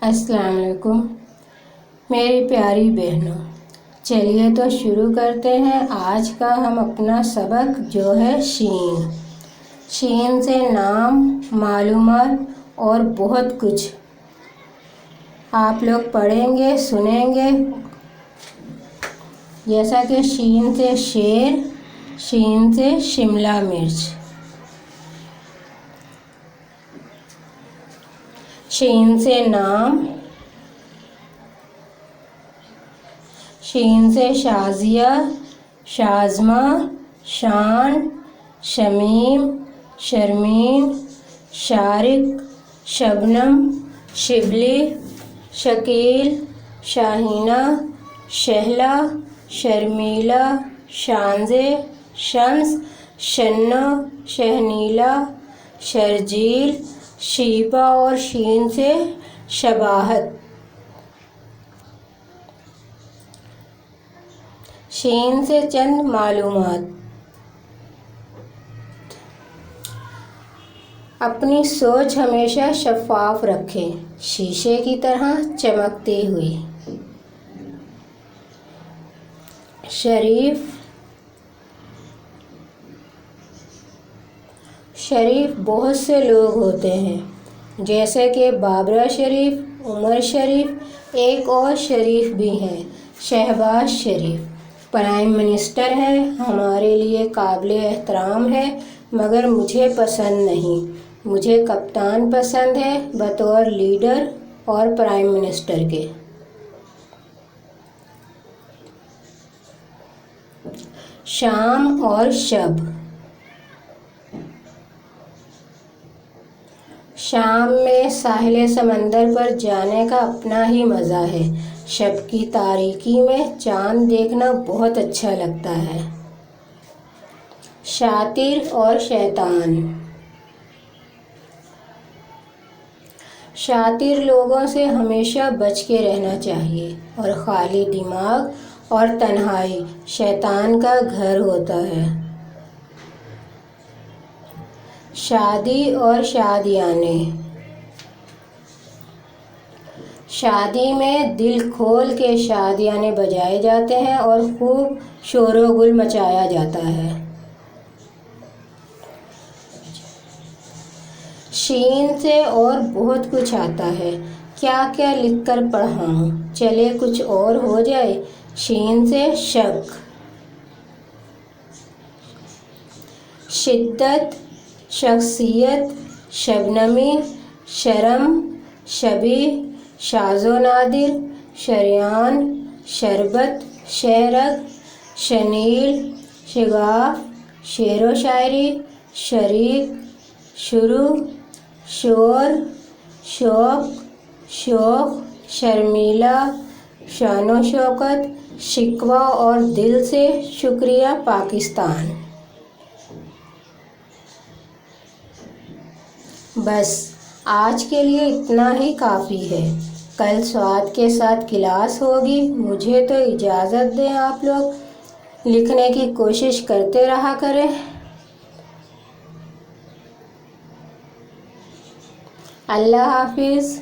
السلام علیکم میری پیاری بہنوں، چلیے تو شروع کرتے ہیں آج کا ہم اپنا سبق جو ہے شین سے نام، معلومات اور بہت کچھ آپ لوگ پڑھیں گے، سنیں گے، جیسا کہ شین سے شیر، شین سے شملہ مرچ، شین سے نام، شین سے شازیہ، شازمہ، شان، شمیم، شرمین، شارق، شبنم، شبلی، شکیل، شاہینہ، شہلا، شرمیلا، شانزے، شمس، شنو، شہنیلا، شرجیل، شیپا اور شین سے شباہت، شین سے چند معلومات۔ اپنی سوچ ہمیشہ شفاف رکھیں، شیشے کی طرح چمکتی ہوئی۔ شریف بہت سے لوگ ہوتے ہیں، جیسے کہ بابرہ شریف، عمر شریف، ایک اور شریف بھی ہیں، شہباز شریف، پرائم منسٹر ہیں، ہمارے لیے قابل احترام ہے، مگر مجھے پسند نہیں۔ مجھے کپتان پسند ہے بطور لیڈر اور پرائم منسٹر کے۔ شام اور شب۔ شام میں ساحل سمندر پر جانے کا اپنا ہی مزہ ہے، شب کی تاریکی میں چاند دیکھنا بہت اچھا لگتا ہے۔ شاطر اور شیطان۔ شاطر لوگوں سے ہمیشہ بچ کے رہنا چاہیے، اور خالی دماغ اور تنہائی شیطان کا گھر ہوتا ہے۔ شادی اور شادیانے۔ شادی میں دل کھول کے شادیانے بجائے جاتے ہیں اور خوب شور و گل مچایا جاتا ہے۔ شین سے اور بہت کچھ آتا ہے، کیا کیا لکھ کر پڑھاؤں، چلے کچھ اور ہو جائے۔ شین سے شک۔ شدت، شخصیت، شبنمی، شرم، شبیہ، شاذ و نادر، شریان، شربت، شہرگ، شنیل، شگاف، شعر و شاعری، شریک، شروع، شور، شوق، شوق، شرمیلا، شان و شوکت، شکوہ اور دل سے شکریہ پاکستان۔ بس آج کے لیے اتنا ہی کافی ہے، کل سواد کے ساتھ کلاس ہوگی۔ مجھے تو اجازت دیں، آپ لوگ لکھنے کی کوشش کرتے رہا کریں۔ اللہ حافظ۔